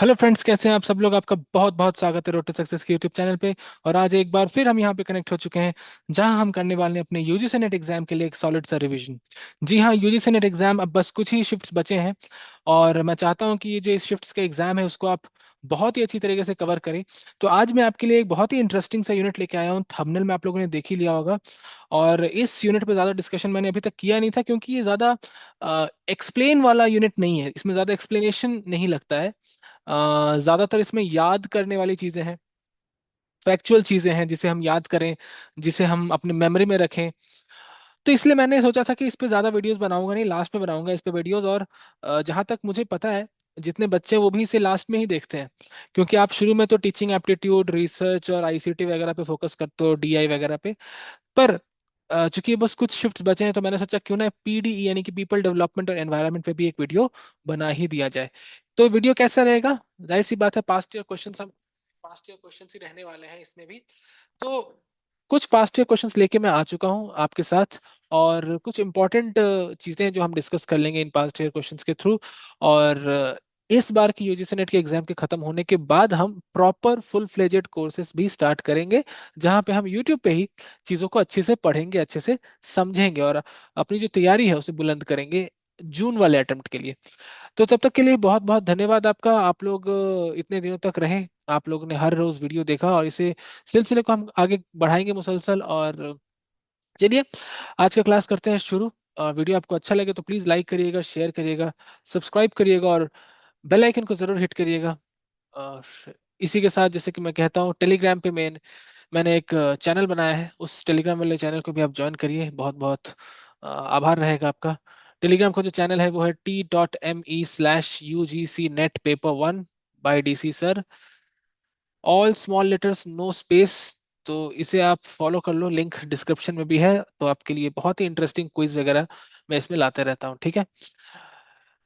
Hello friends, कैसे हैं आप सब लोग। आपका बहुत बहुत स्वागत है रोड टू सक्सेस के यूट्यूब चैनल पे। और आज एक बार फिर हम यहाँ पे कनेक्ट हो चुके हैं, जहां हम करने वाले हैं अपने यूजीसी नेट एग्जाम के लिए एक सॉलिड सा रिवीजन। जी हाँ, यूजीसी नेट एग्जाम अब बस कुछ ही शिफ्ट्स बचे हैं। और मैं चाहता हूँ कि ये जो इस शिफ्ट्स का एग्जाम है उसको आप बहुत ही अच्छी तरीके से कवर करें। तो आज मैं आपके लिए एक बहुत ही इंटरेस्टिंग सा यूनिट लेके आया हूँ। थंबनेल में आप लोगों ने देख ही लिया होगा। और इस यूनिट पे ज़्यादा डिस्कशन मैंने अभी तक किया नहीं था, क्योंकि ये ज़्यादा एक्सप्लेन वाला यूनिट नहीं है। इसमें ज़्यादा एक्सप्लेनेशन नहीं लगता है। ज्यादातर इसमें याद करने वाली चीजें हैं, फैक्चुअल चीजें हैं जिसे हम याद करें, जिसे हम अपने मेमोरी में रखें। तो इसलिए मैंने सोचा था कि इस पे ज्यादा वीडियोस बनाऊंगा नहीं, लास्ट में बनाऊंगा इस पे वीडियोस। और जहां तक मुझे पता है, जितने बच्चे वो भी इसे लास्ट में ही देखते हैं, क्योंकि आप शुरू में तो टीचिंग एप्टीट्यूड, रिसर्च और आईसीटी वगैरह पे फोकस करते हो, डीआई वगैरह पे। पर चूंकि बस कुछ शिफ्ट बचे हैं, तो मैंने सोचा क्यों ना पीडीई यानी कि पीपल डेवलपमेंट और एनवायरनमेंट पे भी एक वीडियो बना ही दिया जाए। तो वीडियो कैसा रहेगा? जाहिर सी बात है, पास्ट ईयर क्वेश्चन ही रहने वाले हैं इसमें भी। तो कुछ पास्ट ईयर क्वेश्चंस लेके मैं आ चुका हूं आपके साथ, और कुछ इंपॉर्टेंट चीजें जो हम डिस्कस कर लेंगे इन पास्ट ईयर क्वेश्चंस के थ्रू। और इस बार की यूजीसी नेट के एग्जाम के खत्म होने के बाद हम प्रॉपर फुल फ्लेजेड कोर्सेज भी स्टार्ट करेंगे, जहां पे हम यूट्यूब पे ही चीजों को अच्छे से पढ़ेंगे, अच्छे से समझेंगे, और अपनी जो तैयारी है उसे बुलंद करेंगे जून वाले अटेम्प्ट के लिए। तो तब तक के लिए बहुत बहुत धन्यवाद आपका। आप लोग इतने दिनों तक रहे, आप लोग ने हर रोज वीडियो देखा, और इसे सिलसिले को हम आगे बढ़ाएंगे मुसलसल। और चलिए, आज का क्लास करते हैं शुरू। वीडियो आपको अच्छा लगे तो प्लीज लाइक करिएगा, शेयर करिएगा, सब्सक्राइब करिएगा, और बेल आइकन को जरूर हिट करिएगा। और इसी के साथ, जैसे कि मैं कहता हूँ, टेलीग्राम पे मैंने एक चैनल बनाया है, उस टेलीग्राम वाले चैनल को भी आप ज्वाइन करिए। बहुत बहुत आभार रहेगा आपका। टेलीग्राम का जो चैनल है वो है t.me/UGC netpaper1 by DC sir, all small letters, no space. तो इसे आप फॉलो कर लो, लिंक डिस्क्रिप्शन में भी है। तो आपके लिए बहुत ही इंटरेस्टिंग क्विज वगैरह मैं इसमें लाते रहता हूँ, ठीक है।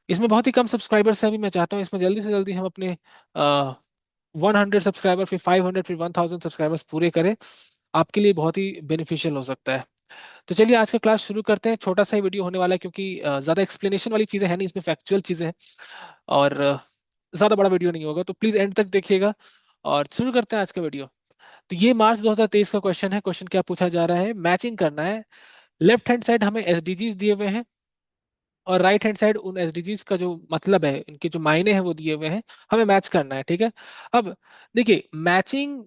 इसमें बहुत ही कम सब्सक्राइबर्स हैं अभी। मैं चाहता हूँ इसमें जल्दी से जल्दी हम अपने 100 सब्सक्राइबर, फिर 500, फिर 1000 सब्सक्राइबर्स पूरे करें। आपके लिए बहुत ही बेनिफिशियल हो सकता है। तो चलिए, आज का क्लास शुरू करते हैं। छोटा सा ही वीडियो होने वाला है, क्योंकि ज्यादा एक्सप्लेनेशन वाली चीजें हैं नहीं, इसमें फैक्चुअल चीजें हैं। और ज्यादा बड़ा वीडियो नहीं होगा, तो प्लीज एंड तक देखिएगा। और शुरू करते हैं आज का वीडियो। तो ये मार्च 2023 का क्वेश्चन है। क्वेश्चन क्या पूछा जा रहा है? मैचिंग करना है। लेफ्ट हैंड साइड हमें एसडीजीज दिए हुए हैं, और राइट हैंड साइड उन एसडीजीज का जो मतलब है, इनके जो मायने हैं वो दिए हुए हैं। हमें मैच करना है, ठीक है। अब देखिए, मैचिंग,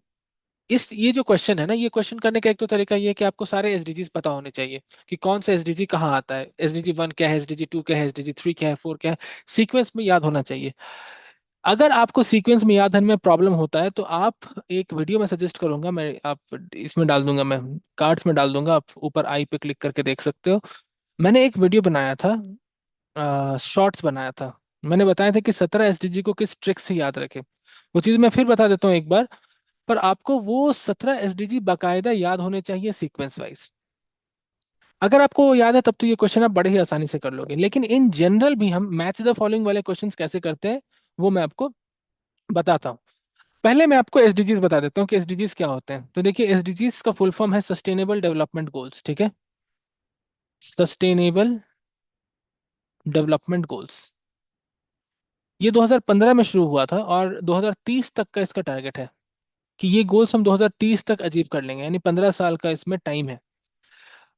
इस ये जो क्वेश्चन है ना, ये क्वेश्चन करने का एक तो तरीका ये है कि आपको सारे एसडीजीज पता होने चाहिए, कि कौन सा एसडीजी कहाँ आता है, एसडीजी 1 क्या है, एसडीजी 2 क्या है, एसडीजी 3 क्या है, 4 क्या है। सीक्वेंस में याद होना चाहिए। अगर आपको सीक्वेंस में याद होने में प्रॉब्लम होता है, तो आप एक वीडियो में सजेस्ट करूंगा मैं, आप इसमें डाल दूंगा, मैं कार्ड्स में डाल दूंगा, आप ऊपर आई पे क्लिक करके देख सकते हो। मैंने एक वीडियो बनाया था, शॉर्ट्स बनाया था। मैंने बताया था कि 17 एसडीजी को किस ट्रिक से याद रखें। वो चीज़ मैं फिर बता देता हूँ एक बार। पर आपको वो 17 एसडीजी बाकायदा याद होने चाहिए सीक्वेंस वाइज। अगर आपको वो याद है, तब तो ये क्वेश्चन आप बड़े ही आसानी से कर लोगे। लेकिन इन जनरल भी हम मैच द फॉलोइंग वाले क्वेश्चंस कैसे करते हैं, वो मैं आपको बताता हूँ। पहले मैं आपको एसडीजीज बता देता हूँ कि एसडीजीज क्या होते हैं। तो देखिए, एसडीजीज का फुल फॉर्म है सस्टेनेबल डेवलपमेंट गोल्स, ठीक है। सस्टेनेबल डेवलपमेंट गोल्स, ये 2015 में शुरू हुआ था, और 2030 तक का इसका टारगेट है, कि ये गोल्स हम 2030 तक अचीव कर लेंगे, यानी 15 साल का इसमें टाइम है।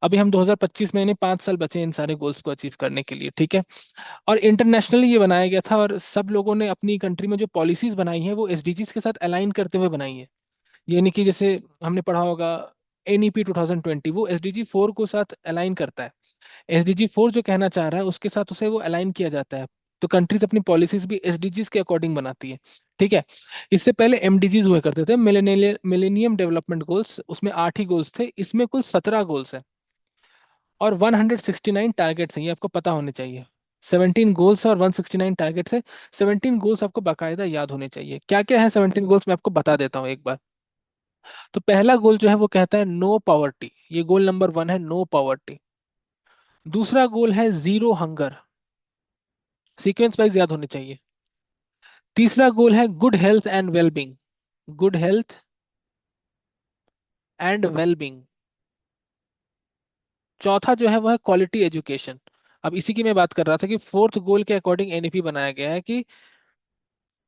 अभी हम 2025 में, यानी 5 साल बचे हैं इन सारे गोल्स को अचीव करने के लिए, ठीक है। और इंटरनेशनली ये बनाया गया था, और सब लोगों ने अपनी कंट्री में जो पॉलिसीज बनाई हैं वो एसडीजीज के साथ अलाइन करते हुए बनाई है। यानी कि जैसे हमने पढ़ा होगा, एनईपी 2020 वो एसडीजी 4 को साथ अलाइन करता है। एसडीजी 4 जो कहना चाह रहा है उसके साथ उसे वो अलाइन किया जाता है। तो कंट्रीज अपनी पॉलिसीज भी एसडीजीज के अकॉर्डिंग बनाती है, ठीक है। इससे पहले एमडीजीज हुआ करते थे, मिलेनियम डेवलपमेंट गोल्स, उसमें 8 ही गोल्स थे, इसमें कुल 17 गोल्स हैं। और 169 टारगेट्स हैं, ये आपको पता होने चाहिए। 17 गोल्स और 169 टारगेट्स है। 17 गोल्स आपको बाकायदा याद होने चाहिए। क्या क्या है 17 गोल्स, मैं आपको बता देता हूँ एक बार। तो पहला गोल जो है वो कहता है नो पॉवर्टी, ये गोल नंबर 1 है, नो पॉवर्टी। दूसरा गोल है जीरो हंगर, सीक्वेंस वाइज याद होने चाहिए। तीसरा गोल है good health and wellbeing, good health and wellbeing. चौथा जो है वो है क्वालिटी एजुकेशन। अब इसी की मैं बात कर रहा था कि फोर्थ गोल के अकॉर्डिंग एनईपी बनाया गया है, कि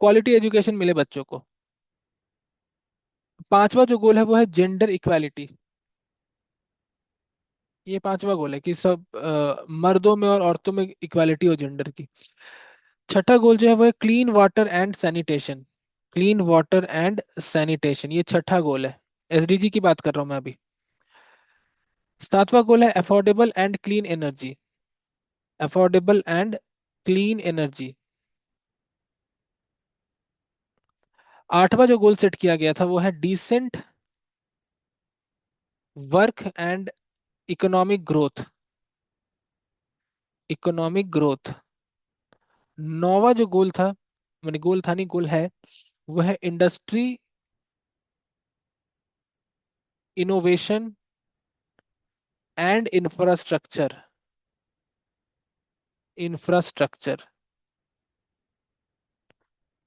क्वालिटी एजुकेशन मिले बच्चों को। पांचवा जो गोल है वो है जेंडर इक्वालिटी। ये पांचवा गोल है कि सब मर्दों में और औरतों में इक्वालिटी हो जेंडर की। छठा गोल जो है वो है clean water and sanitation. Clean water and sanitation, ये छठा गोल है। एसडीजी की बात कर रहा हूं मैं अभी। सातवां गोल है affordable and clean energy. Affordable and clean energy. आठवां जो गोल सेट किया गया था वो है decent work and economic growth. Economic growth. नौवां जो गोल था, मैंने गोल था नहीं, गोल है, वो है industry innovation and infrastructure. Infrastructure.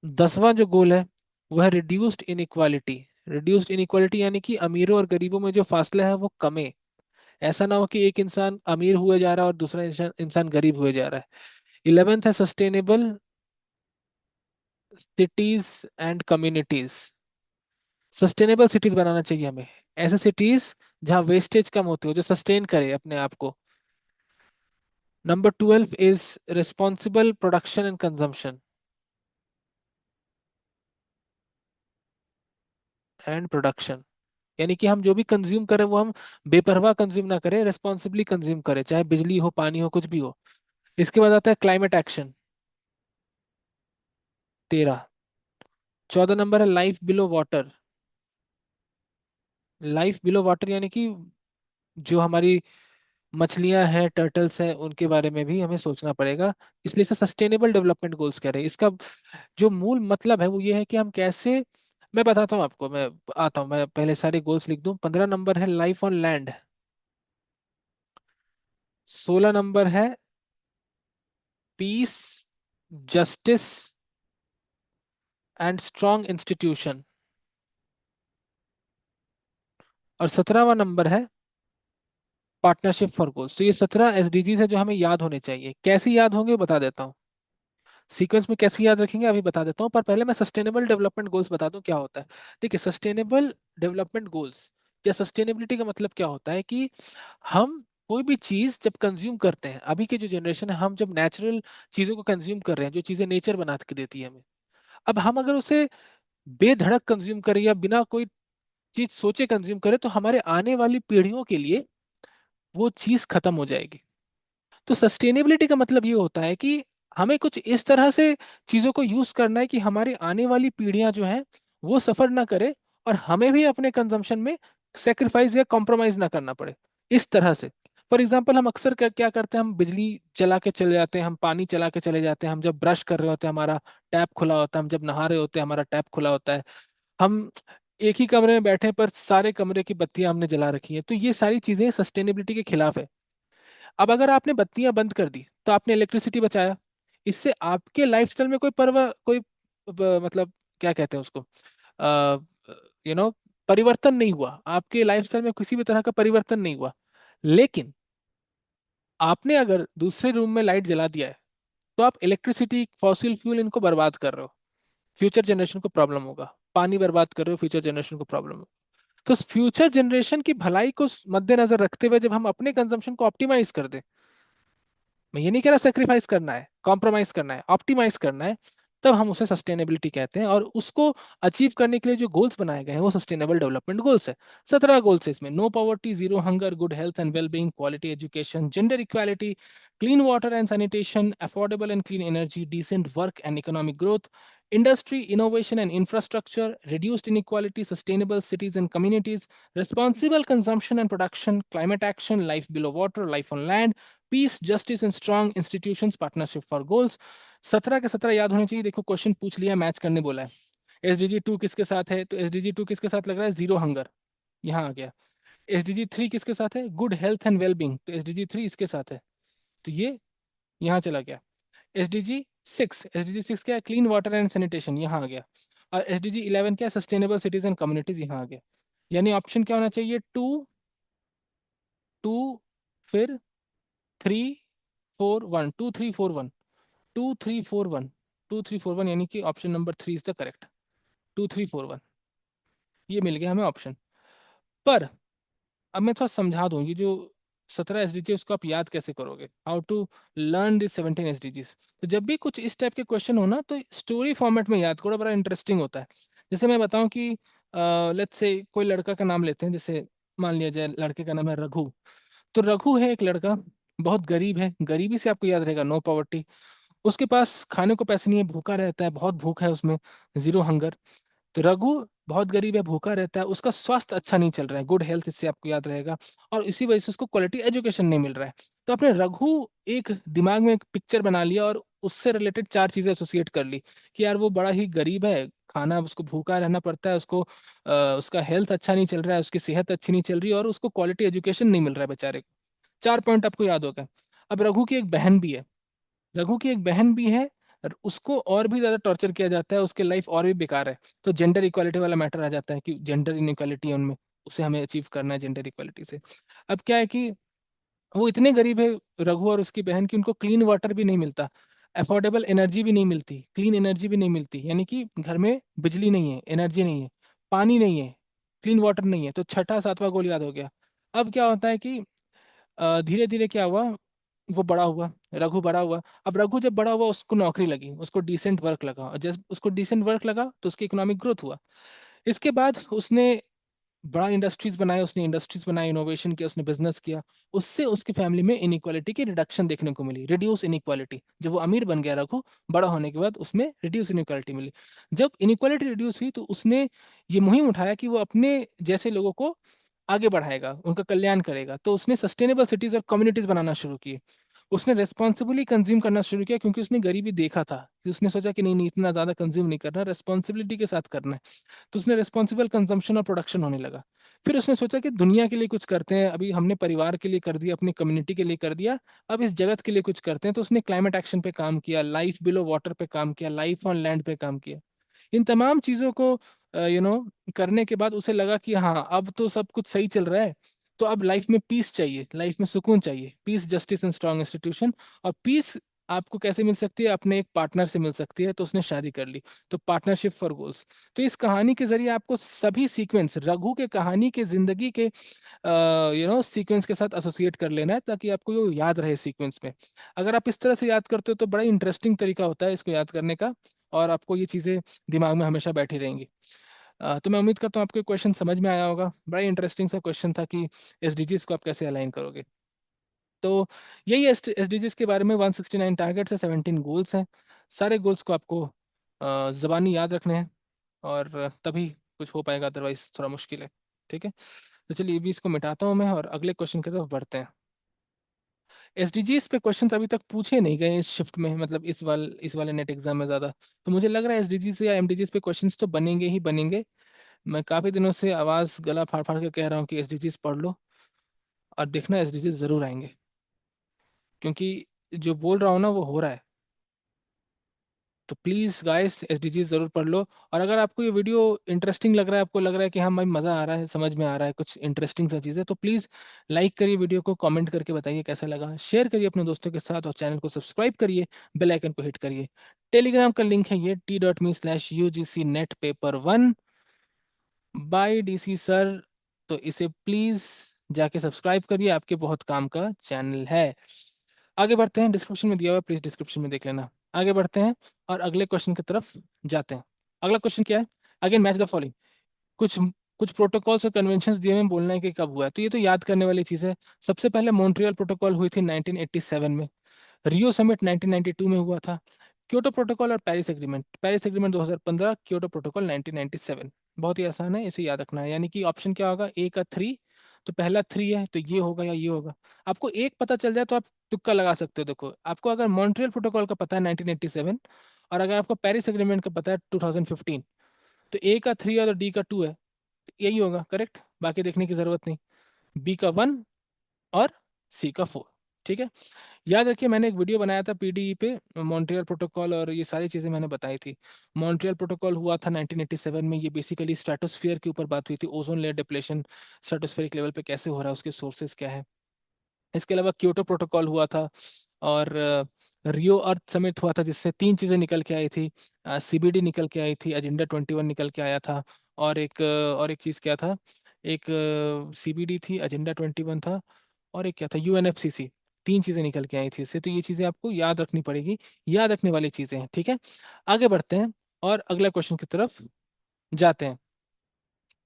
दसवां जो गोल है वो है रिड्यूस्ड इनइक्वालिटी। रिड्यूस्ड इनइक्वालिटी यानी कि अमीरों और गरीबों में जो फासला है वो कमे। ऐसा ना हो कि एक इंसान अमीर हुए जा रहा है और दूसरा इंसान गरीब हुए जा रहा है। 11th है sustainable cities and communities. Sustainable cities बनाना चाहिए हमें। ऐसे सिटीज जहाँ वेस्टेज कम होती हो, जो सस्टेन करे अपने आप को। Number 12 is responsible production and consumption and production. यानी कि हम जो भी कंज्यूम करें वो हम बेपरवाह कंज्यूम ना करें, रिस्पॉन्सिबली कंज्यूम करें, चाहे बिजली हो, पानी हो, कुछ भी हो। इसके बाद आता है क्लाइमेट एक्शन। 13। 14 नंबर है life below water. Life below water यानी कि जो हमारी मछलियां हैं, टर्टल्स हैं, उनके बारे में भी हमें सोचना पड़ेगा। इसलिए इसे सस्टेनेबल डेवलपमेंट गोल्स कह रहे हैं। इसका जो मूल मतलब है वो ये है कि हम कैसे, मैं बताता हूँ आपको, मैं आता हूँ, मैं पहले सारे गोल्स लिख दूं। 15 नंबर है लाइफ ऑन लैंड। 16 नंबर है peace, justice and strong institution. और 17वां नंबर है पार्टनरशिप फॉर गोल्स। तो ये 17 एसडीजीज है जो हमें याद होने चाहिए। कैसे याद होंगे वो बता देता हूँ। सीक्वेंस में कैसे याद रखेंगे अभी बता देता हूँ, पर पहले मैं सस्टेनेबल डेवलपमेंट गोल्स बता दूं क्या होता है। देखिए, सस्टेनेबल डेवलपमेंट गोल्स या सस्टेनेबिलिटी का मतलब क्या होता है कि हम कोई भी चीज जब कंज्यूम करते हैं, अभी की जो जनरेशन है, हम जब नेचुरल चीजों को कंज्यूम कर रहे हैं, जो चीजें नेचर बना के देती है हमें, अब हम अगर उसे बेधड़क कंज्यूम करें या बिना कोई चीज सोचे कंज्यूम करें, तो हमारे आने वाली पीढ़ियों के लिए वो चीज खत्म हो जाएगी। तो सस्टेनेबिलिटी का मतलब ये होता है कि हमें कुछ इस तरह से चीजों को यूज करना है कि हमारी आने वाली पीढ़ियां जो हैं वो सफर ना करे, और हमें भी अपने कंजम्पशन में सेक्रीफाइस या कॉम्प्रोमाइज ना करना पड़े। इस तरह से फॉर एग्जाम्पल, हम अक्सर क्या करते हैं, हम बिजली चला के चले जाते हैं, हम पानी चला के चले जाते हैं, हम जब ब्रश कर रहे होते हैं हमारा टैप खुला होता है, हम जब नहा रहे होते हैं हमारा टैप खुला होता है, हम एक ही कमरे में बैठे पर सारे कमरे की बत्तियां हमने जला रखी हैं। तो ये सारी चीजें सस्टेनेबिलिटी के खिलाफ है। अब अगर आपने बत्तियां बंद कर दी तो आपने इलेक्ट्रिसिटी बचाया। इससे आपके लाइफस्टाइल में कोई मतलब क्या कहते हैं उसको, यू नो परिवर्तन नहीं हुआ। आपके लाइफस्टाइल में किसी भी तरह का परिवर्तन नहीं हुआ। लेकिन आपने अगर दूसरे रूम में लाइट जला दिया है, तो आप इलेक्ट्रिसिटी, फॉसिल फ्यूल, इनको बर्बाद कर रहे हो। फ्यूचर जनरेशन को प्रॉब्लम होगा। पानी बर्बाद कर रहे हो, फ्यूचर जनरेशन को प्रॉब्लम होगा। तो फ्यूचर जनरेशन की भलाई को मद्देनजर रखते हुए जब हम अपने कंजम्पशन को ऑप्टिमाइज कर दें, मैं ये नहीं कह रहा सेक्रीफाइस करना है, कॉम्प्रोमाइज करना है, ऑप्टिमाइज करना है, तब हम उसे सस्टेनेबिलिटी कहते हैं। और उसको अचीव करने के लिए जो गोल्स बनाए गए हैं वो सस्टेनेबल डेवलपमेंट गोल्स है। 17 गोल्स है इसमें। No poverty, zero hunger, good health and wellbeing, quality education, gender equality, clean water and sanitation, affordable and clean energy, decent work and economic growth, industry innovation and infrastructure, reduced inequality, sustainable cities and communities, responsible consumption and production, climate action, life below water, life on land, peace, justice and strong institutions, partnership for goals. 17 के 17 याद होने चाहिए। देखो, question पूछ लिया, match करने बोला है। एसडीजी 2 किसके साथ है? तो एसडीजी 2 किसके साथ लग रहा है? जीरो हंगर, यहाँ आ गया। एसडीजी 3 किसके साथ है? गुड हेल्थ एंड वेलबींग, तो एसडीजी 3 इसके साथ है, तो ये यहाँ चला गया। एसडीजी 6 क्या है? क्लीन वाटर एंड सैनिटेशन, यहाँ आ गया। और एसडीजी 11 क्या है? सस्टेनेबल सिटीज एंड कम्युनिटीज, यहाँ आ गया। यानी ऑप्शन क्या होना चाहिए? टू, टू, फिर 3, 4, 1, 2, 3, 4, 1, 2, 3, 4, 1। 2341, यानी कि option number 3 is the correct. 2341 ये मिल गया हमें ऑप्शन। पर अब मैं थोड़ा समझा दूं, ये जो 17 एसडीजी उसको आप याद कैसे करोगे, how to learn this 17 SDGs. तो जब भी कुछ इस टाइप के क्वेश्चन हो ना, तो स्टोरी फॉर्मेट में याद करो, बड़ा इंटरेस्टिंग होता है। जैसे मैं बताऊं कि लेट्स से कोई लड़का का नाम लेते हैं, जैसे मान लिया जाए लड़के का नाम है रघु। तो रघु है एक लड़का, बहुत गरीब है, गरीबी से आपको याद रहेगा, नो पॉवर्टी। उसके पास खाने को पैसे नहीं है, भूखा रहता है, बहुत भूख है उसमें, जीरो हंगर। तो रघु बहुत गरीब है, भूखा रहता है, उसका स्वास्थ्य अच्छा नहीं चल रहा है, गुड हेल्थ, इससे आपको याद रहेगा। और इसी वजह से उसको क्वालिटी एजुकेशन नहीं मिल रहा है। तो अपने रघु एक दिमाग में एक पिक्चर बना लिया और उससे रिलेटेड चार चीजें एसोसिएट कर ली कि यार वो बड़ा ही गरीब है, खाना उसको भूखा रहना पड़ता है, उसको उसका हेल्थ अच्छा नहीं चल रहा है, उसकी सेहत अच्छी नहीं चल रही है, और उसको क्वालिटी एजुकेशन नहीं मिल रहा है बेचारे को। चार पॉइंट आपको याद होगा। अब रघु की एक बहन भी है, रघु की एक बहन भी है, और उसको और भी ज्यादा टॉर्चर किया जाता है, उसकी लाइफ और भी बेकार है। तो जेंडर इक्वालिटी वाला मैटर आ जाता है कि जेंडर इनइक्वालिटी है उनमें, उसे हमें अचीव करना है जेंडर इक्वालिटी से। अब क्या है कि वो इतने गरीब है, रघु और उसकी बहन, की उनको क्लीन वाटर भी नहीं मिलता, अफोर्डेबल एनर्जी भी नहीं मिलती, क्लीन एनर्जी भी नहीं मिलती, यानी कि घर में बिजली नहीं है, एनर्जी नहीं है, पानी नहीं है, क्लीन वाटर नहीं है। तो छठा सातवां गोल याद हो गया। अब क्या होता है कि धीरे धीरे क्या हुआ, वो बड़ा हुआ, रघु बड़ा हुआ। अब रघु जब बड़ा हुआ, उसको नौकरी लगी, उसको डिसेंट वर्क लगा, और जब उसको डिसेंट वर्क लगा तो उसकी इकोनॉमिक ग्रोथ हुआ। इसके बाद उसने बड़ा इंडस्ट्रीज बनाए, उसने इंडस्ट्रीज बनाए, इनोवेशन किया, उसने बिजनेस किया। उससे उसकी फैमिली में इनइक्वालिटी की रिडक्शन देखने को मिली, रिड्यूस इनइक्वालिटी। जब वो अमीर बन गया रघु, बड़ा होने के बाद उसमें रिड्यूस इनइक्वालिटी मिली। जब इनइक्वालिटी रिड्यूस हुई, तो उसने ये मुहिम उठाया कि वो अपने जैसे लोगों को आगे बढ़ाएगा, उनका कल्याण करेगा। तो उसने सस्टेनेबल सिटीज और कम्युनिटीज बनाना शुरू की। उसने रेस्पॉन्सिबली कंज्यूम करना शुरू किया, क्योंकि उसने गरीबी देखा था, कि उसने सोचा कि नहीं नहीं, इतना ज्यादा कंज्यूम नहीं करना, रेस्पॉन्सिबिलिटी के साथ करना है। तो उसने रिस्पॉन्सिबल कंजम्पशन और प्रोडक्शन होने लगा। फिर उसने सोचा कि दुनिया के लिए कुछ करते हैं, अभी हमने परिवार के लिए कर दिया, अपनी कम्युनिटी के लिए कर दिया, अब इस जगत के लिए कुछ करते हैं। तो उसने क्लाइमेट एक्शन पे काम किया, लाइफ बिलो वाटर पे काम किया, लाइफ ऑन लैंड पे काम किया। इन तमाम चीजों को करने के बाद उसे लगा कि हाँ, अब तो सब कुछ सही चल रहा है। तो अब लाइफ में पीस चाहिए, लाइफ में सुकून चाहिए, peace, justice and strong institution. और पीस आपको कैसे मिल सकती है, अपने एक पार्टनर से मिल सकती है। तो उसने शादी कर ली। तो पार्टनरशिप फॉर गोल्स। तो इस कहानी के जरिए आपको सभी सीक्वेंस, रघु के कहानी के, जिंदगी के सीक्वेंस के साथ एसोसिएट कर लेना है, ताकि आपको ये याद रहे सीक्वेंस में। अगर आप इस तरह से याद करते हो तो बड़ा इंटरेस्टिंग तरीका होता है इसको याद करने का, और आपको ये चीजें दिमाग में हमेशा बैठी रहेंगी। तो मैं उम्मीद करता हूँ आपको क्वेश्चन समझ में आया होगा। बड़ा इंटरेस्टिंग सा क्वेश्चन था कि एसडीजीज को आप कैसे अलाइन करोगे। तो यही एसडीजीज के बारे में, 169 टारगेट्स है, 17 गोल्स हैं। सारे गोल्स को आपको जबानी याद रखने हैं, और तभी कुछ हो पाएगा, अदरवाइज थोड़ा मुश्किल है। ठीक है, तो चलिए अभी इसको मिटाता हूँ मैं, और अगले क्वेश्चन की तरफ बढ़ते हैं। एसडीजीज पे क्वेश्चन अभी तक पूछे नहीं गए इस शिफ्ट में, मतलब इस वाले नेट एग्जाम में ज्यादा। तो मुझे लग रहा है एसडीजीज या एमडीजीज पे क्वेश्चंस तो बनेंगे ही बनेंगे। मैं काफी दिनों से आवाज गला फाड़ फाड़ के कह रहा हूँ कि एसडीजीज पढ़ लो, और देखना एसडीजीज जरूर आएंगे, क्योंकि जो बोल रहा हूँ ना वो हो रहा है। तो प्लीज गाइस, एसडीजीज जरूर पढ़ लो। और अगर आपको ये वीडियो इंटरेस्टिंग लग रहा है, आपको लग रहा है कि हाँ भाई मजा आ रहा है, समझ में आ रहा है कुछ इंटरेस्टिंग सा चीज़ है, तो प्लीज लाइक करिए वीडियो को, कमेंट करके बताइए कैसा लगा, शेयर करिए अपने दोस्तों के साथ, और चैनल को सब्सक्राइब करिए, बेल आइकन को हिट करिए। टेलीग्राम का लिंक है ये, t.me/UGC NET Paper 1 bye DC sir. तो इसे प्लीज जाके सब्सक्राइब करिए, आपके बहुत काम का चैनल है। आगे बढ़ते हैं, डिस्क्रिप्शन में दिया हुआ है, प्लीज डिस्क्रिप्शन में देख लेना। आगे बढ़ते हैं और अगले क्वेश्चन की तरफ जाते हैं। अगला क्वेश्चन क्या है, अगेन मैच द फॉलोइंग। कुछ कुछ प्रोटोकॉल्स और कन्वेंशंस दिए हुए हैं, बोलना है कि कब हुआ है, तो ये तो याद करने वाली चीज है। सबसे पहले मॉन्ट्रियल प्रोटोकॉल हुई थी 1987 में। रियो समिट 1992 में हुआ था। क्योटो प्रोटोकॉल और पेरिस एग्रीमेंट 2015, क्योटो प्रोटोकॉल 1997। बहुत ही आसान है, इसे याद रखना है। यानी कि ऑप्शन क्या होगा, ए का 3। तो पहला 3 है, तो ये होगा या ये होगा। आपको एक पता चल जाए तो आप तुक्का लगा सकते हो। देखो, आपको अगर मॉन्ट्रियल प्रोटोकॉल का पता है 1987, और अगर आपको पेरिस एग्रीमेंट का पता है 2015, तो ए का 3 और डी का 2 है, तो यही होगा करेक्ट, बाकी देखने की जरूरत नहीं। बी का 1 और सी का 4। ठीक है, याद रखिए मैंने एक वीडियो बनाया था पीडीई पे, मॉन्ट्रियल प्रोटोकॉल और ये सारी चीजें मैंने बताई थी। मॉन्ट्रियल प्रोटोकॉल हुआ था 1987 में, ये बेसिकली स्ट्रेटोस्फियर के ऊपर बात हुई थी, ozone layer depletion stratospheric level पे कैसे हो रहा है, उसके सोर्सेज क्या है। इसके अलावा क्योटो प्रोटोकॉल हुआ था, और रियो अर्थ समिट हुआ था जिससे तीन चीजें निकल के आई थी। सीबीडी निकल के आई थी, एजेंडा 21 निकल के आया था, और एक चीज क्या था, एक सीबीडी थी, एजेंडा 21 था, और एक क्या था, यूएनएफसीसी। तीन चीजें निकल के आई थी इससे, तो ये चीजें आपको याद रखनी पड़ेगी, याद रखने वाली चीजें हैं, ठीक है। आगे बढ़ते हैं और अगला क्वेश्चन की तरफ जाते हैं।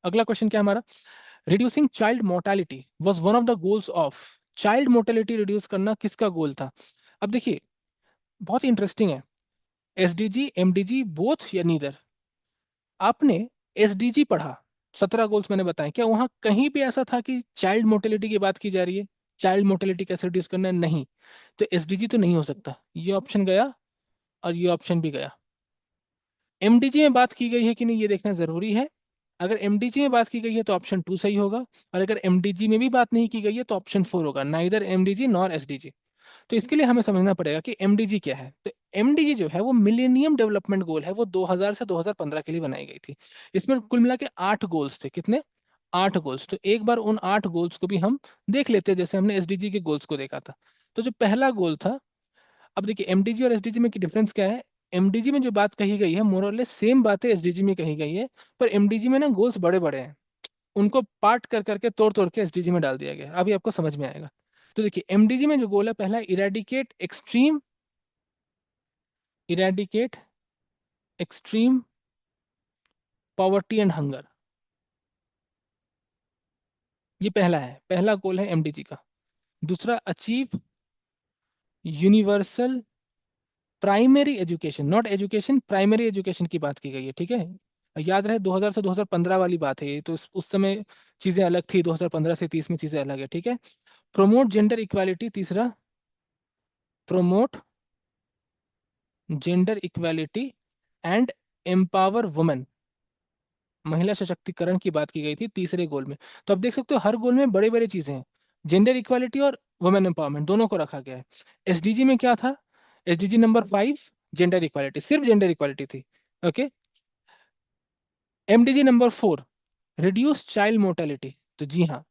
अगला क्वेश्चन क्या है हमारा, reducing child mortality was one of the goals of. Child mortality reduce करना किसका गोल था? अब देखिए, बहुत इंटरेस्टिंग है। एसडीजी, एमडीजी, बोथ या नीदर? आपने एसडीजी पढ़ा, 17 गोल्स मैंने बताए, क्या वहां कहीं भी ऐसा था कि चाइल्ड मोर्टेलिटी की बात की जा रही है? चाइल्ड मोर्टेलिटी कैसे रिड्यूस करना है? नहीं। तो एसडीजी तो नहीं हो सकता, ये ऑप्शन गया और ये ऑप्शन भी गया। एमडीजी में बात की गई है कि नहीं ये देखना जरूरी है। अगर एमडीजी में बात की गई है तो ऑप्शन 2 सही होगा, और अगर एमडीजी में भी बात नहीं की गई है तो ऑप्शन 4 होगा, नाइदर एमडीजी नॉर एसडीजी। तो इसके लिए हमें समझना पड़ेगा कि एमडीजी क्या है। तो एमडीजी जो है वो मिलेनियम डेवलपमेंट गोल है, वो 2000 से 2015 के लिए बनाई गई थी। इसमें कुल मिला के 8 गोल्स थे। कितने? 8 गोल्स। तो एक बार उन 8 गोल्स को भी हम देख लेते हैं, जैसे हमने एसडीजी के गोल्स को देखा था। तो जो पहला गोल था, अब देखिए एमडीजी और एसडीजी में की डिफरेंस क्या है। एमडीजी में जो बात कही गई है मोर और लेस सेम बातें एसडीजी में कही गई है, पर एमडीजी में ना गोल्स बड़े बड़े हैं, उनको पार्ट कर करके तोड़ तोड़ के एसडीजी में डाल दिया गया है। अभी आपको समझ में आएगा। तो देखिए एमडीजी में जो गोल है, पहला eradicate extreme poverty and hunger. ये पहला है, पहला गोल है एमडीजी का। दूसरा, achieve universal primary education, not education, primary education की बात की गई है, ठीक है। याद रहे 2000 से 2015 वाली बात है ये, तो उस समय चीजें अलग थी, 2015 से 30 में चीजें अलग है, ठीक है। प्रोमोट जेंडर इक्वालिटी, तीसरा, promote gender equality and empower women, महिला सशक्तिकरण की बात की गई थी तीसरे गोल में। तो अब देख सकते हो हर गोल में बड़े बड़े चीजें हैं, जेंडर इक्वालिटी और वुमेन एम्पावरमेंट दोनों को रखा गया है। एसडीजी में क्या था? एसडीजी नंबर 5 जेंडर इक्वालिटी, सिर्फ जेंडर इक्वालिटी थी। Okay. MDG number 4 reduce child mortality. तो जी हाँ,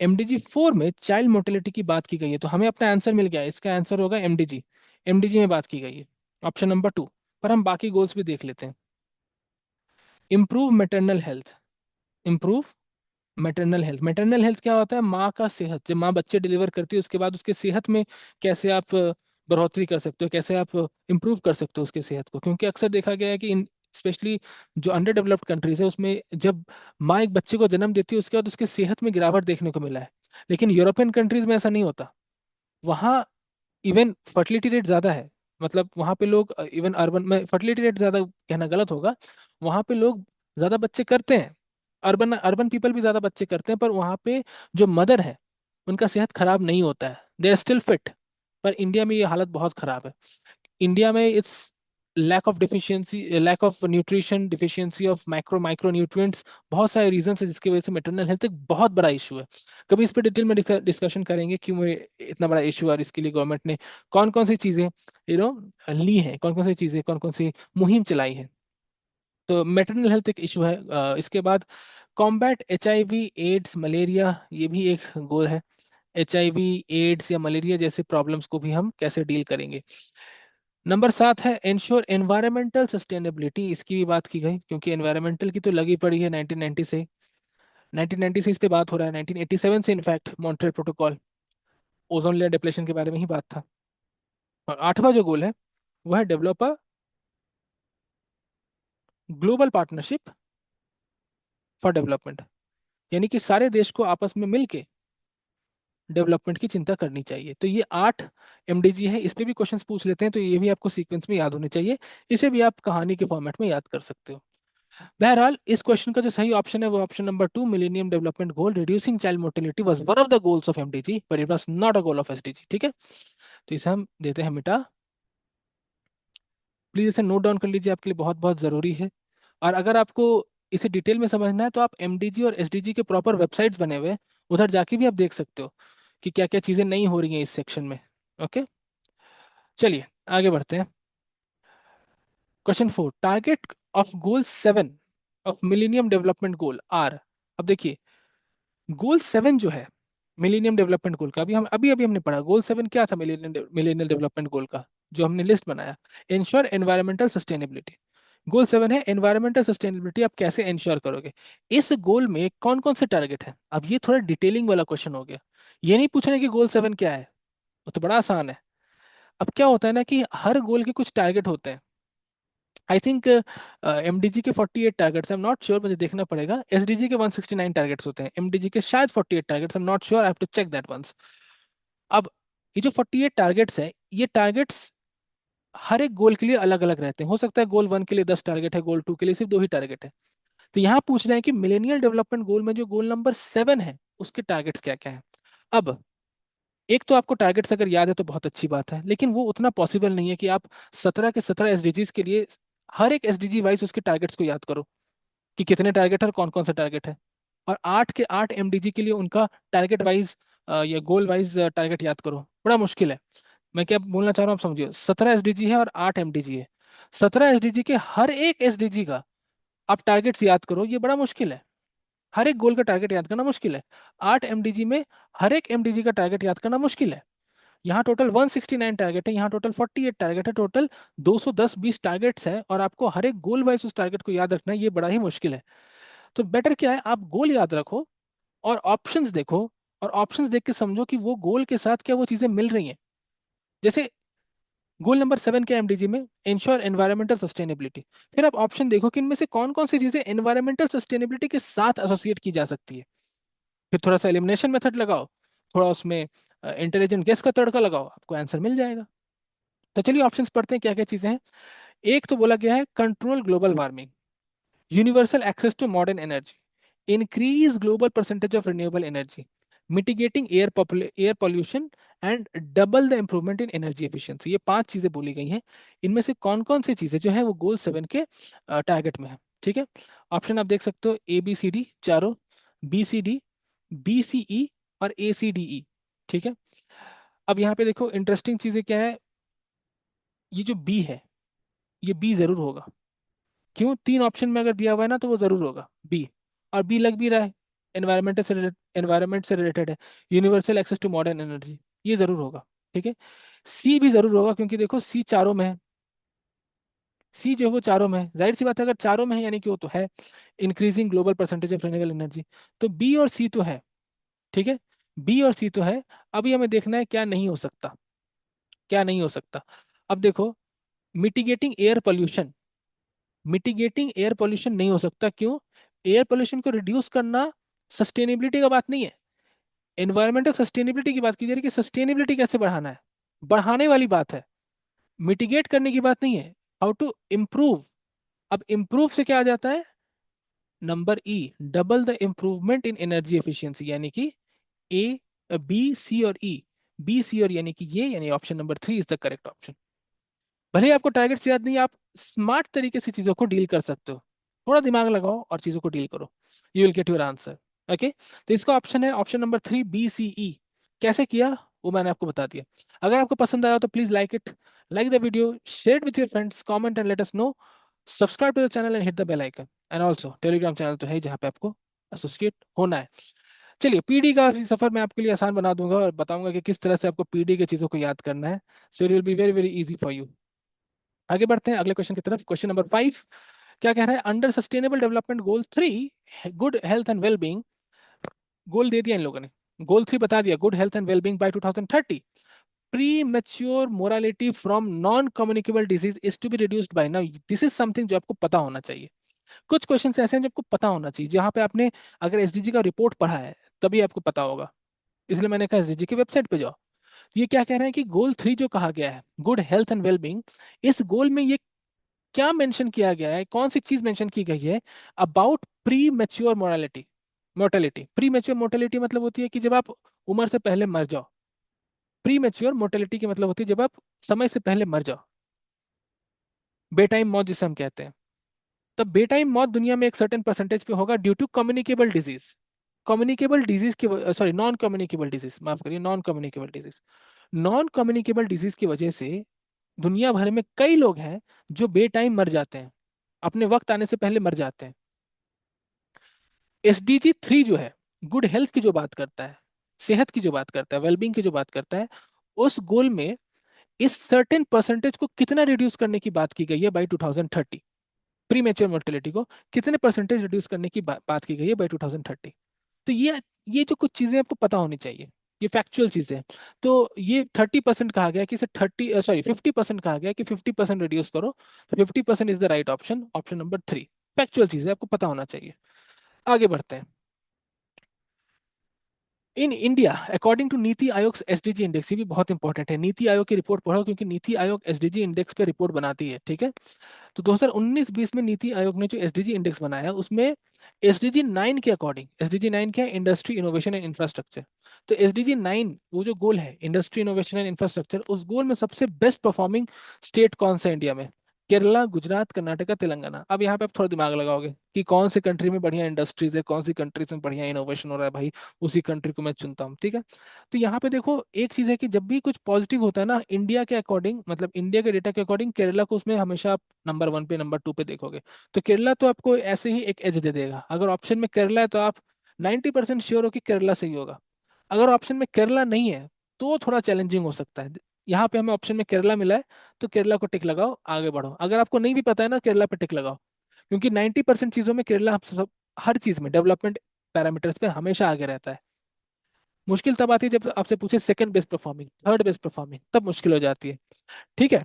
एमडीजी 4 में चाइल्ड मोर्टेलिटी की बात की गई है, तो हमें अपना आंसर मिल गया, इसका आंसर होगा एमडीजी। एमडीजी में बात की गई है, ऑप्शन नंबर 2। पर हम बाकी गोल्स भी देख लेते हैं। Improve maternal health, improve maternal health. Maternal health क्या होता है? माँ का सेहत, जब माँ बच्चे डिलीवर करती है उसके बाद उसके सेहत में कैसे आप बढ़ोतरी कर सकते हो, कैसे आप इम्प्रूव कर सकते हो उसके सेहत को। क्योंकि अक्सर देखा गया है कि स्पेशली जो अंडर डेवलप्ड कंट्रीज है उसमें जब माँ एक बच्चे को जन्म देती है उसके बाद उसके सेहत में गिरावट देखने को मिला है। लेकिन यूरोपियन कंट्रीज में ऐसा नहीं होता। वहाँ इवन फर्टिलिटी रेट ज्यादा है। मतलब वहाँ पे लोग, इवन अर्बन में फर्टिलिटी रेट ज्यादा कहना गलत होगा, वहाँ पे लोग ज्यादा बच्चे करते हैं। अर्बन अर्बन पीपल भी ज्यादा बच्चे करते हैं, पर वहाँ पे जो मदर है उनका सेहत खराब नहीं होता है, दे आर स्टिल फिट। पर इंडिया में ये हालत बहुत खराब है। इंडिया में it's lack of deficiency, lack of nutrition, deficiency of micro nutrients, बहुत सारे रीजन है जिसकी वजह से मेटरनल हेल्थ एक बहुत बड़ा इशू है। कभी इस पर डिटेल में डिस्कशन करेंगे क्यों ये इतना बड़ा इशू है और इसके लिए गवर्नमेंट ने कौन कौन सी चीजें ली हैं, कौन कौन सी चीजें, कौन कौन सी मुहिम चलाई है। तो मेटरनल हेल्थ एक इशू है। इसके बाद कॉम्बैट एचआईवी एड्स मलेरिया, ये भी एक गोल है। एचआईवी एड्स या मलेरिया जैसे प्रॉब्लम्स को भी हम कैसे डील करेंगे। नंबर 7 है इंश्योर एनवायरमेंटल सस्टेनेबिलिटी, इसकी भी बात की गई क्योंकि एनवायरमेंटल की तो लगी पड़ी है 1990 से। 1990 से इस पे बात हो रहा है, 1987 से in fact Montreal protocol, ozone layer depletion के बारे में ही बात था। और 8वां जो गोल है वो है develop a global partnership for development, यानी कि सारे देश को आपस में मिलके डेवलपमेंट की चिंता करनी चाहिए। तो ये 8 एमडीजी है, इस पे भी क्वेश्चंस पूछ लेते हैं, तो ये भी आपको सीक्वेंस में याद होने चाहिए। इसे भी आप कहानी के फॉर्मेट में याद कर सकते हो। बहरहाल इस क्वेश्चन का जो सही ऑप्शन है वो option number 2, millennium development goal reducing child mortality was one of the goals of MDG but it was not a goal of SDG, ठीक है। तो इसे हम देते हैं मिटा। प्लीज इसे नोट डाउन कर लीजिए, आपके लिए बहुत बहुत जरूरी है। और अगर आपको इसे डिटेल में समझना है तो आप एमडीजी और एसडीजी के प्रॉपर वेबसाइट्स बने हुए हैं, उधर जाके भी आप देख सकते हो कि क्या क्या चीजें नहीं हो रही हैं इस सेक्शन में। ओके, चलिए आगे बढ़ते हैं। Question 4, target of goal 7 of millennium development goal are. अब देखिए गोल 7 जो है मिलेनियम डेवलपमेंट गोल का अभी अभी हमने पढ़ा, गोल 7 क्या था मिलेनियम डेवलपमेंट गोल का, जो हमने लिस्ट बनाया, इंश्योर एनवायरमेंटल सस्टेनेबिलिटी। गोल 7 है एनवायरमेंटल सस्टेनेबिलिटी, आप कैसे इंश्योर करोगे। इस गोल में कौन कौन से टारगेट है, अब ये थोड़ा डिटेलिंग वाला क्वेश्चन हो गया। ये नहीं पूछना कि गोल 7 क्या है, वो तो बड़ा आसान है। अब क्या होता है ना कि हर गोल के कुछ टारगेट होते हैं। आई थिंक एमडीजी के 48 targets, I am not sure, मुझे देखना पड़ेगा। एसडीजी के 169 टारगेट्स होते हैं, एमडीजी के शायद 48 targets, I am not sure, I have to check that once. अब ये जो 48 टारगेट्स है, ये टारगेट्स हर एक गोल के लिए अलग अलग रहते हैं। हो सकता है गोल 1 के लिए 10 टारगेट है, गोल 2 के लिए सिर्फ 2 ही टारगेट है। तो यहाँ पूछ रहे हैं कि मिलेनियल डेवलपमेंट गोल में जो गोल नंबर 7 है, उसके टारगेट्स क्या क्या है। अब एक तो आपको टारगेट्स अगर याद है तो बहुत अच्छी बात है, लेकिन वो उतना पॉसिबल नहीं है कि आप 17 के 17 एसडीजीज के लिए हर एक एसडीजी वाइज उसके टारगेट्स को याद करो कि कितने टारगेट है और कौन कौन सा टारगेट है। और 8 के 8 एमडीजी के लिए उनका टारगेट वाइज या गोल वाइज टारगेट याद करो, बड़ा मुश्किल है। मैं क्या बोलना चाह रहा हूँ आप समझिए, 17 एसडीजी है और 8 एमडीजी है। 17 एसडीजी के हर एक एसडीजी का आप टारगेट्स याद करो, ये बड़ा मुश्किल है। हर एक गोल का टारगेट याद करना मुश्किल है। 8 एमडीजी में हर एक एमडीजी का टारगेट याद करना मुश्किल है। यहाँ टोटल 169 टारगेट है, यहाँ टोटल 48 टारगेट है, टोटल 210-20 टारगेट्स है, और आपको हर एक गोल वाइज उस टारगेट को याद रखना है, ये बड़ा ही मुश्किल है। तो बेटर क्या है, आप गोल याद रखो और ऑप्शंस देखो, और ऑप्शंस देख के समझो कि वो गोल के साथ क्या वो चीजें मिल रही हैं। जैसे गोल नंबर 7 के एमडीजी में इंश्योर एनवायरमेंटल सस्टेनेबिलिटी, फिर आप ऑप्शन देखो कि इनमें से कौन कौन सी चीजें एनवायरमेंटल सस्टेनेबिलिटी के साथ एसोसिएट की जा सकती है। फिर थोड़ा सा एलिमिनेशन मेथड लगाओ, थोड़ा उसमें इंटेलिजेंट गेस का तड़का लगाओ, आपको आंसर मिल जाएगा। तो चलिए ऑप्शंस पढ़ते हैं क्या क्या चीजें हैं। एक तो बोला गया है control global warming, universal access to modern energy, increase global percentage of renewable energy, mitigating air pollution, and double the improvement in energy efficiency. ये 5 चीजें बोली गई हैं। इनमें से कौन कौन सी चीजें जो है वो गोल 7 के टारगेट में है। ठीक है, ऑप्शन आप देख सकते हो, ए बी सी डी चारों, B C D, B C E और ए सी डी ई। ठीक है, अब यहाँ पे देखो इंटरेस्टिंग चीजें क्या है, ये जो बी है, ये बी जरूर होगा। क्यों, 3 ऑप्शन में अगर दिया हुआ है ना तो वो जरूर होगा बी, और बी लग भी रहा है, एनवायरमेंट से रिलेटेड है, universal access to modern energy, ये जरूर होगा। ठीक है, सी भी जरूर होगा, क्योंकि देखो सी चारों में है, सी जो है वो चारों में है, जाहिर सी बात है अगर चारों में है यानी कि वो तो है, increasing global percentage of renewable energy. तो बी और सी तो है। ठीक है, बी और सी तो है। अभी हमें देखना है क्या नहीं हो सकता, क्या नहीं हो सकता। अब देखो, mitigating air pollution, mitigating air pollution नहीं हो सकता। क्यों, एयर पोल्यूशन को रिड्यूस करना सस्टेनेबिलिटी का बात नहीं है, एनवायरमेंटल सस्टेनेबिलिटी की बात की जा रही है कि सस्टेनेबिलिटी कैसे बढ़ाना है, बढ़ाने वाली बात है, मिटिगेट करने की बात नहीं है। हाउ टू इम्प्रूव, अब इम्प्रूव से क्या आ जाता है, number E, double the improvement in energy efficiency, यानी कि ए बी सी और ई, बी सी और यानी कि ये, यानी option number 3 is the correct option. भले ही आपको टारगेट्स याद नहीं, आप स्मार्ट तरीके से चीजों को डील कर सकते हो, थोड़ा दिमाग लगाओ और चीजों को डील करो, you will get your answer. Okay, तो इसका ऑप्शन है ऑप्शन नंबर 3 बी सी ई। कैसे किया वो मैंने आपको बता दिया। अगर आपको पसंद आया तो please like it, like the video, share it with your friends, comment and let us know, subscribe to the channel and hit the bell icon, and also Telegram channel तो है जहाँ पे आपको एसोसिएट होना है। चलिए, पीडी का सफर मैं आपके लिए आसान बना दूंगा और बताऊंगा कि किस तरह से आपको पीडी की चीजों को याद करना है, so it will be very very easy for you. आगे बढ़ते हैं अगले क्वेश्चन की तरफ। क्वेश्चन नंबर 5 क्या कह रहा है, under sustainable development goal 3, good health and wellbeing, goal दे दिया इन लोगों ने, गोल 3 बता दिया, good health and wellbeing by 2030, premature morality from non communicable disease is to be reduced by. Now this is something जो आपको पता होना चाहिए। कुछ क्वेश्चंस ऐसे हैं जो आपको पता होना चाहिए, जहां पे आपने अगर एसडीजी का रिपोर्ट पढ़ा है तभी आपको पता होगा, इसलिए मैंने कहा एसडीजी की वेबसाइट पे जाओ। ये क्या कह रहे हैं कि गोल 3 जो कहा गया है, गुड हेल्थ एंड वेलबींग, इस गोल में ये क्या मेंशन किया गया है, कौन सी चीज मेंशन की गई है, about pre mature morality, mortality. Pre mature mortality मतलब होती है कि जब आप उम्र से पहले मर जाओ, प्री मेच्योर मोर्टेलिटी की मतलब होती है जब आप समय से पहले मर जाओ, बेटाइम मौत जिसे हम कहते हैं। तो बेटाइम मौत दुनिया में एक सर्टेन परसेंटेज पे होगा due to communicable disease, communicable disease की, सॉरी नॉन कम्युनिकेबल डिजीज, माफ करिए, non communicable disease, non communicable disease की वजह से दुनिया भर में कई लोग हैं जो बेटाइम मर जाते हैं, अपने वक्त आने से पहले मर जाते हैं। एसडीजी 3 जो है गुड हेल्थ की जो बात करता है, सेहत की जो बात करता है, वेलबींग की जो बात करता है, उस गोल में इस सर्टेन परसेंटेज को कितना रिड्यूस करने की बात की गई है बाई 2030। प्री मेच्योर मोर्टेलिटी को कितने परसेंटेज रिड्यूस करने की बात की गई है बाई 2030। तो ये जो कुछ चीजें आपको पता होनी चाहिए, ये फैक्चुअल चीजें हैं। तो ये 30% कहा गया कि इसे 50% कहा गया कि 50% रिड्यूस करो, तो 50% is the right option, option number 3। Factual चीजें आपको पता होना चाहिए। आगे बढ़ते हैं। In India according to NITI Aayog SDG index, ये भी बहुत इंपॉर्टेंट है, नीति आयोग की रिपोर्ट पढ़ो क्योंकि नीति आयोग एसडीजी इंडेक्स पे रिपोर्ट बनाती है, ठीक है। तो 2019-20 में नीति आयोग ने जो एसडीजी इंडेक्स बनाया उसमें एसडीजी 9 के अकॉर्डिंग, एसडीजी 9 क्या है, इंडस्ट्री इनोवेशन एंड इंफ्रास्ट्रक्चर। तो एसडीजी 9 वो जो गोल है इंडस्ट्री इनोवेशन एंड इंफ्रास्ट्रक्चर, उस गोल में सबसे बेस्ट परफॉर्मिंग स्टेट कौन सा है इंडिया में? केरला, गुजरात, कर्नाटका, तेलंगाना। अब यहाँ पे आप थोड़ा दिमाग लगाओगे कि कौन सी कंट्री में बढ़िया इंडस्ट्रीज है, कौन सी कंट्रीज में बढ़िया इनोवेशन हो रहा है, भाई उसी कंट्री को मैं चुनता हूँ, ठीक है। तो यहाँ पे देखो एक चीज है कि जब भी कुछ पॉजिटिव होता है ना इंडिया के अकॉर्डिंग, मतलब इंडिया के डेटा के अकॉर्डिंग, केरला को उसमें हमेशा आप नंबर 1 पे, नंबर 2 पे देखोगे। तो केरला तो आपको ऐसे ही एक एज दे देगा। अगर ऑप्शन में केरला है तो आप 90% श्योर हो कि केरला सही होगा। अगर ऑप्शन में केरला नहीं है तो थोड़ा चैलेंजिंग हो सकता है। यहाँ पे हमें ऑप्शन में केरला मिला है तो केरला को टिक लगाओ, आगे बढ़ो। अगर आपको नहीं भी पता है ना, केरला पे टिक लगाओ, क्योंकि 90% चीजों में केरला हर चीज में डेवलपमेंट पैरामीटर्स पे हमेशा आगे रहता है। मुश्किल तब आती है जब आपसे पूछे second best performing, third best performing, तब मुश्किल हो जाती है, ठीक है।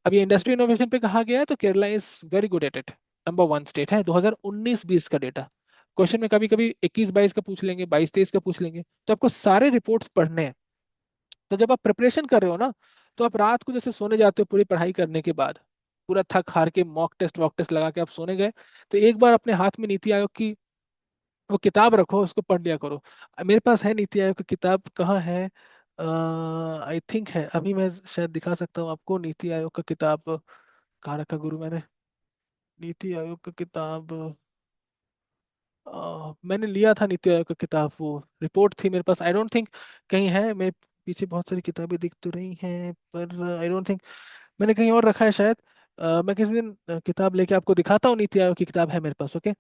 अब ये इंडस्ट्री इनोवेशन पे कहा गया है तो Kerala is very good at it, number 1 state है। 2019-20 का डेटा। क्वेश्चन में कभी कभी 21-22 का पूछ लेंगे, 22-23 का पूछ लेंगे, तो आपको सारे रिपोर्ट्स पढ़ने हैं। तो जब आप प्रिपरेशन कर रहे हो ना, तो आप रात को जैसे सोने जाते हो पूरी पढ़ाई करने के बाद, पूरा थक हार के मॉक टेस्ट वॉक टेस्ट लगा के आप सोने गए, तो एक बार अपने हाथ में नीति आयोग की वो किताब रखो, उसको पढ़ लिया करो। मेरे पास है नीति आयोग की किताब, कहाँ है? आई थिंक है, अभी मैं शायद दिखा सकता हूँ आपको नीति आयोग का किताब। कहाँ रखा गुरु मैंने नीति आयोग का किताब? मैंने लिया था नीति आयोग का किताब, वो रिपोर्ट थी मेरे पास। आई डोंट थिंक कहीं है, मेरे पीछे बहुत सारी किताबें दिख तो रही हैं पर आई डोंट थिंक मैंने कहीं और रखा है शायद। मैं किसी दिन किताब लेके आपको दिखाता हूँ, नीति आयोग की किताब है मेरे पास, ओके।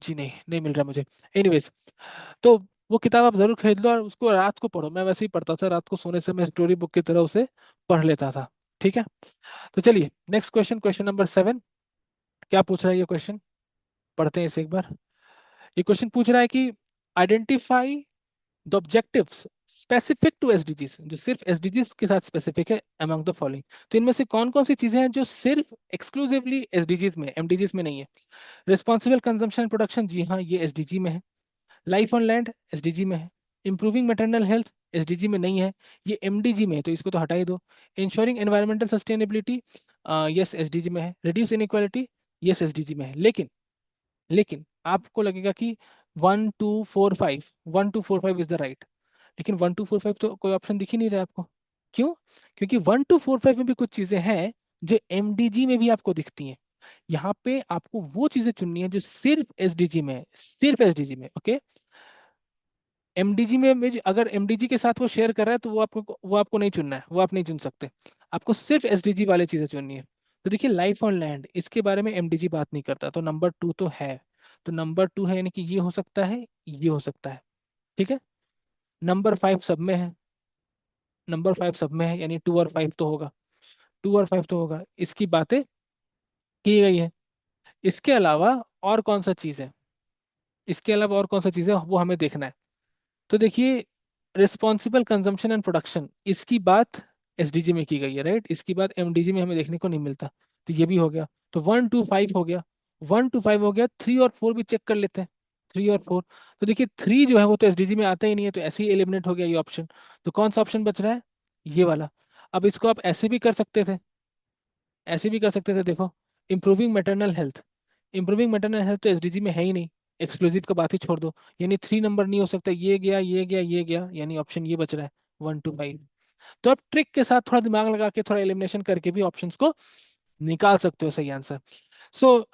जी नहीं, नहीं मिल रहा मुझे। एनीवेज, तो वो किताब आप जरूर खरीद लो और उसको रात को पढ़ो। मैं वैसे ही पढ़ता था रात को सोने से, मैं स्टोरी बुक की तरह उसे पढ़ लेता था, ठीक है। तो चलिए नेक्स्ट क्वेश्चन, क्वेश्चन नंबर 7। क्या पूछ रहा है ये क्वेश्चन, पढ़ते हैं इसे एक बार। ये क्वेश्चन पूछ रहा है कि identify the objectives specific to SDGs, जो सिर्फ एसडीजीज के साथ स्पेसिफिक है, अमंग द फॉलोइंग। तो इनमें से कौन कौन सी चीजें हैं जो सिर्फ एक्सक्लूसिवली एसडीजीज में, एमडीजीज में नहीं है? रिस्पॉन्सिबल कंजम्पशन एंड प्रोडक्शन, जी हाँ ये एसडीजी में है। लाइफ ऑन लैंड एसडीजी में है। इंप्रूविंग मैटरनल हेल्थ एसडीजी में नहीं है, ये एमडीजी में है, तो इसको तो हटा ही दो। Ensuring environmental sustainability, yes SDG में है। रिड्यूस इनइक्वालिटी, यस एसडीजी में है। लेकिन आपको लगेगा कि 1 2 4 5, 1 2 4 5 इज द राइट, लेकिन 1 2 4 5 तो कोई ऑप्शन दिख ही नहीं रहा है आपको। क्यों? क्योंकि 1 2 4 5 में भी कुछ चीजें हैं जो एमडीजी में भी आपको दिखती हैं। यहाँ पे आपको वो चीजें चुननी है जो सिर्फ एसडीजी में है, सिर्फ एसडीजी में, ओके। एमडीजी में अगर एमडीजी के साथ वो शेयर कर रहा है तो वो आपको नहीं चुनना है, वो आप नहीं चुन सकते। आपको सिर्फ एसडीजी वाले चीजें चुननी है। तो देखिए लाइफ ऑन लैंड, इसके बारे में एमडीजी बात नहीं करता, तो नंबर 2 तो है। तो नंबर 2 है यानी कि ये हो सकता है, ये हो सकता है, ठीक है। नंबर 5 सब में है, नंबर 5 सब में है यानी 2 और 5 तो होगा, 2 और 5 तो होगा, इसकी बातें की गई है। इसके अलावा और कौन सा चीज है, इसके अलावा और कौन सा चीज है वो हमें देखना है। तो देखिए रिस्पॉन्सिबल कंजम्पशन एंड प्रोडक्शन, इसकी बात एसडीजी में की गई है, राइट। इसकी बात एमडीजी में हमें देखने को नहीं मिलता, तो ये भी हो गया। तो 1 2 5 हो गया, 1 2 5 हो गया। 3 और 4 भी चेक कर लेते हैं, 3 और 4। तो देखिए 3 जो है वो तो एसडीजी में आता ही नहीं है, तो ऐसे ही एलिमिनेट हो गया ये ऑप्शन। तो कौन सा ऑप्शन बच रहा है? ये वाला। अब इसको आप ऐसे भी कर सकते थे, ऐसे भी कर सकते थे, देखो। Improving maternal health, improving maternal health तो एसडीजी में है ही नहीं, एक्सक्लूसिव का बात ही छोड़ दो। यानी 3 नंबर नहीं हो सकता, ये गया, ये गया, ये गया, यानी ऑप्शन ये बच रहा है, 1 2 5। तो आप ट्रिक के साथ थोड़ा दिमाग लगा के, थोड़ा एलिमिनेशन करके भी ऑप्शंस को निकाल सकते हो सही आंसर।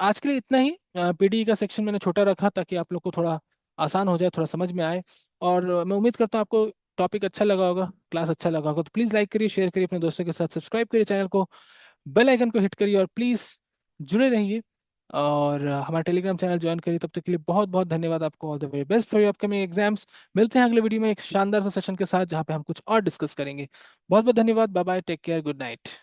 आज के लिए इतना ही। पीडी का सेक्शन मैंने छोटा रखा ताकि आप लोग को थोड़ा आसान हो जाए, थोड़ा समझ में आए। और मैं उम्मीद करता हूँ आपको टॉपिक अच्छा लगा होगा, क्लास अच्छा लगा होगा। तो प्लीज़ लाइक करिए, शेयर करिए अपने दोस्तों के साथ, सब्सक्राइब करिए चैनल को, बेल आइकन को हिट करिए और प्लीज़ जुड़े रहिए और हमारा टेलीग्राम चैनल ज्वाइन करिए। तब तक के लिए बहुत बहुत धन्यवाद आपको। All the very best for your upcoming exams. मिलते हैं अगले वीडियो में एक शानदार सा सेशन के साथ जहाँ पे हम कुछ और डिस्कस करेंगे। बहुत बहुत धन्यवाद। Bye bye, take care, good night.